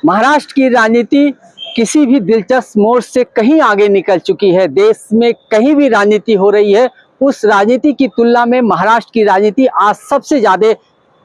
महाराष्ट्र की राजनीति किसी भी दिलचस्प मोड़ से कहीं आगे निकल चुकी है। देश में कहीं भी राजनीति हो रही है, उस राजनीति की तुलना में महाराष्ट्र की राजनीति आज सबसे ज्यादा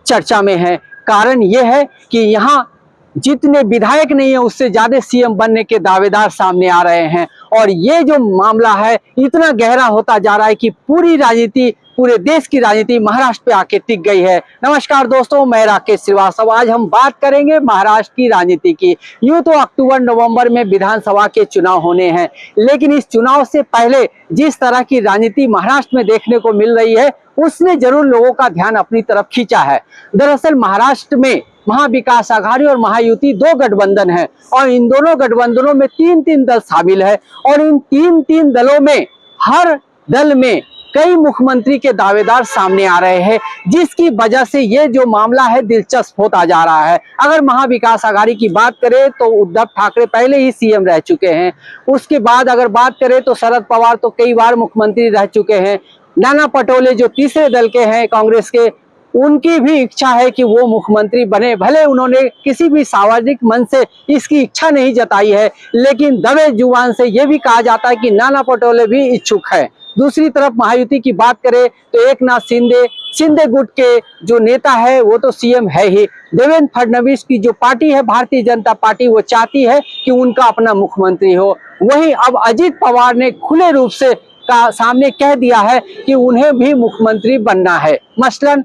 चर्चा में है। कारण यह है कि यहाँ जितने विधायक नहीं है उससे ज्यादा सीएम बनने के दावेदार सामने आ रहे हैं। और ये जो मामला है इतना गहरा होता जा रहा है कि पूरी राजनीति, पूरे देश की राजनीति महाराष्ट्र पे आके टिक गई है। नमस्कार दोस्तों, मैं राकेश श्रीवास्तव। आज हम बात करेंगे महाराष्ट्र की राजनीति की। यूं तो अक्टूबर नवंबर में विधानसभा के चुनाव होने हैं, लेकिन इस चुनाव से पहले जिस तरह की राजनीति महाराष्ट्र में देखने को मिल रही है उसने जरूर लोगों का ध्यान अपनी तरफ खींचा है। दरअसल महाराष्ट्र में महाविकास आघाड़ी और महायुति दो गठबंधन है और इन दोनों गठबंधनों में तीन दल शामिल है और इन तीन दलों में हर दल में कई मुख्यमंत्री के दावेदार सामने आ रहे हैं, जिसकी वजह से ये जो मामला है दिलचस्प होता जा रहा है। अगर महाविकास आघाड़ी की बात करें तो उद्धव ठाकरे पहले ही सीएम रह चुके हैं। उसके बाद अगर बात करें तो शरद पवार तो कई बार मुख्यमंत्री रह चुके हैं। नाना पटोले जो तीसरे दल के हैं कांग्रेस के, उनकी भी इच्छा है कि वो मुख्यमंत्री बने। भले उन्होंने किसी भी सार्वजनिक मंच से इसकी इच्छा नहीं जताई है, लेकिन दबे जुबान से ये भी कहा जाता है कि नाना पटोले भी इच्छुक है। दूसरी तरफ महायुति की बात करें तो एकनाथ शिंदे गुट के जो नेता है वो तो सीएम है ही। देवेंद्र फडणवीस की जो पार्टी है भारतीय जनता पार्टी, वो चाहती है कि उनका अपना मुख्यमंत्री हो। वहीं अब अजित पवार ने खुले रूप से सामने कह दिया है कि उन्हें भी मुख्यमंत्री बनना है। मसलन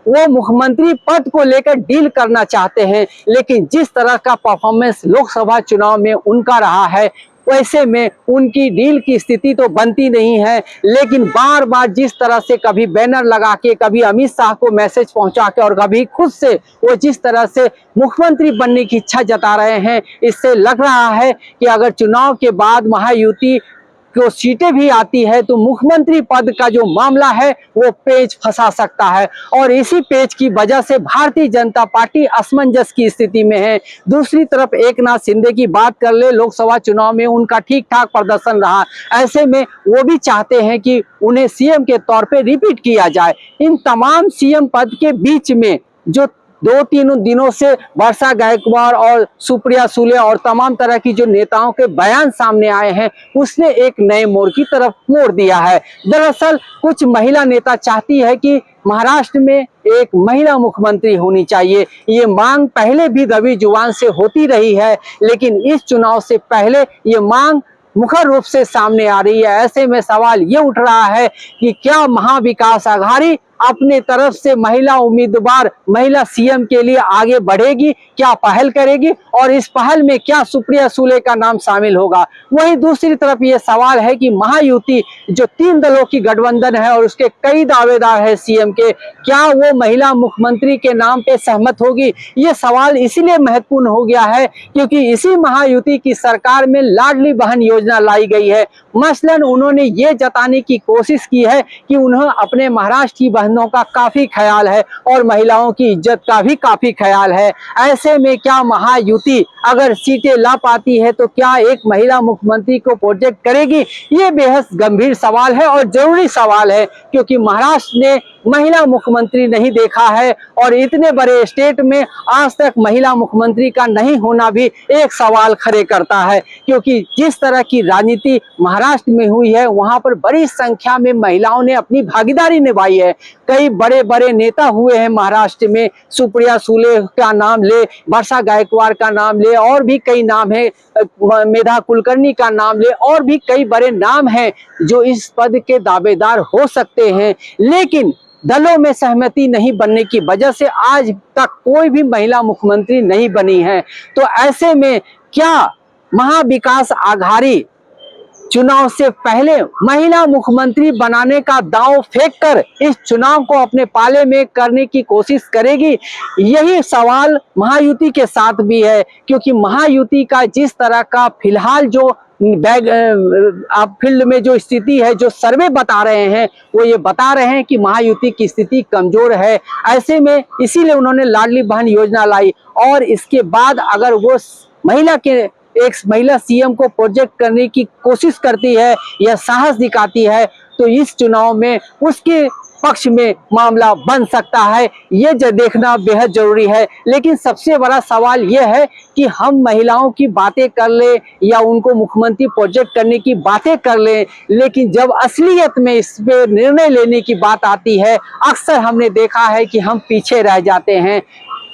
वो मुख्यमंत्री पद को लेकर डील करना चाहते हैं, लेकिन जिस तरह का परफॉर्मेंस लोकसभा चुनाव में उनका रहा है वैसे में उनकी डील की स्थिति तो बनती नहीं है। लेकिन बार बार जिस तरह से कभी बैनर लगा के, कभी अमित शाह को मैसेज पहुंचा के और कभी खुद से वो जिस तरह से मुख्यमंत्री बनने की इच्छा जता रहे हैं, इससे लग रहा है कि अगर चुनाव के बाद महायुति को सीटें भी आती है तो मुख्यमंत्री पद का जो मामला है वो पेच फंसा सकता है। और इसी पेच की वजह से भारतीय जनता पार्टी असमंजस की स्थिति में है। दूसरी तरफ एकनाथ शिंदे की बात कर ले, लोकसभा चुनाव में उनका ठीक ठाक प्रदर्शन रहा। ऐसे में वो भी चाहते हैं कि उन्हें सीएम के तौर पे रिपीट किया जाए। इन तमाम सीएम पद के बीच में जो 2-3 दिनों से वर्षा गायकवाड़ और सुप्रिया सुले और तमाम तरह की जो नेताओं के बयान सामने आए हैं, उसने एक नए मोड़ की तरफ मोड़ दिया है। दरअसल कुछ महिला नेता चाहती है कि महाराष्ट्र में एक महिला मुख्यमंत्री होनी चाहिए। ये मांग पहले भी दबी जुबान से होती रही है, लेकिन इस चुनाव से पहले ये मांग मुखर रूप से सामने आ रही है। ऐसे में सवाल ये उठ रहा है कि क्या महाविकास आघाड़ी अपने तरफ से महिला उम्मीदवार, महिला सीएम के लिए आगे बढ़ेगी, क्या पहल करेगी और इस पहल में क्या सुप्रिया सुले का नाम शामिल होगा। वहीं दूसरी तरफ ये सवाल है कि महायुति जो 3 दलों की गठबंधन है और उसके कई दावेदार है सीएम के, क्या वो महिला मुख्यमंत्री के नाम पे सहमत होगी। ये सवाल इसीलिए महत्वपूर्ण हो गया है क्योंकि इसी महायुति की सरकार में लाडली बहन योजना लाई गई है। मसलन उन्होंने ये जताने की कोशिश की है कि उन्हें अपने महाराष्ट्र की बहनों का काफी ख्याल है और महिलाओं की इज्जत का भी काफी ख्याल है। ऐसे में क्या महायुति अगर सीटें ला पाती है तो क्या एक महिला मुख्यमंत्री को प्रोजेक्ट करेगी। ये बेहद गंभीर सवाल है और जरूरी सवाल है, क्योंकि महाराष्ट्र ने महिला मुख्यमंत्री नहीं देखा है और इतने बड़े स्टेट में आज तक महिला मुख्यमंत्री का नहीं होना भी एक सवाल खड़े करता है। क्योंकि जिस तरह की राजनीति महाराष्ट्र में हुई है वहां पर बड़ी संख्या में महिलाओं ने अपनी भागीदारी निभाई है। कई बड़े बड़े नेता हुए हैं महाराष्ट्र में, सुप्रिया सुले का नाम ले, वर्षा गायकवाड़ का नाम ले, और भी कई नाम है, मेधा कुलकर्णी का नाम ले, और भी कई बड़े नाम हैं जो इस पद के दावेदार हो सकते हैं। लेकिन दलों में सहमति नहीं बनने की वजह से आज तक कोई भी महिला मुख्यमंत्री नहीं बनी है। तो ऐसे में क्या महाविकास आघाड़ी चुनाव से पहले महिला मुख्यमंत्री बनाने का दांव फेंककर इस चुनाव को अपने पाले में करने की कोशिश करेगी। यही सवाल महायुति के साथ भी है, क्योंकि महायुति का जिस तरह का फिलहाल जो आप फील्ड में जो स्थिति है, जो सर्वे बता रहे हैं, वो ये बता रहे हैं कि महायुति की स्थिति कमजोर है। ऐसे में इसीलिए उन्होंने लाडली बहन योजना लाई और इसके बाद अगर वो एक महिला सीएम को प्रोजेक्ट करने की कोशिश करती है या साहस दिखाती है तो इस चुनाव में उसके पक्ष में मामला बन सकता है, ये देखना बेहद जरूरी है। लेकिन सबसे बड़ा सवाल यह है कि हम महिलाओं की बातें कर ले या उनको मुख्यमंत्री प्रोजेक्ट करने की बातें कर ले, लेकिन जब असलियत में इस पे निर्णय लेने की बात आती है, अक्सर हमने देखा है कि हम पीछे रह जाते हैं।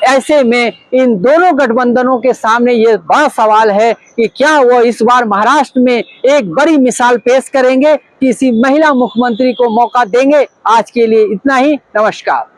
ऐसे में इन दोनों गठबंधनों के सामने ये बड़ा सवाल है कि क्या वो इस बार महाराष्ट्र में एक बड़ी मिसाल पेश करेंगे, किसी महिला मुख्यमंत्री को मौका देंगे। आज के लिए इतना ही, नमस्कार।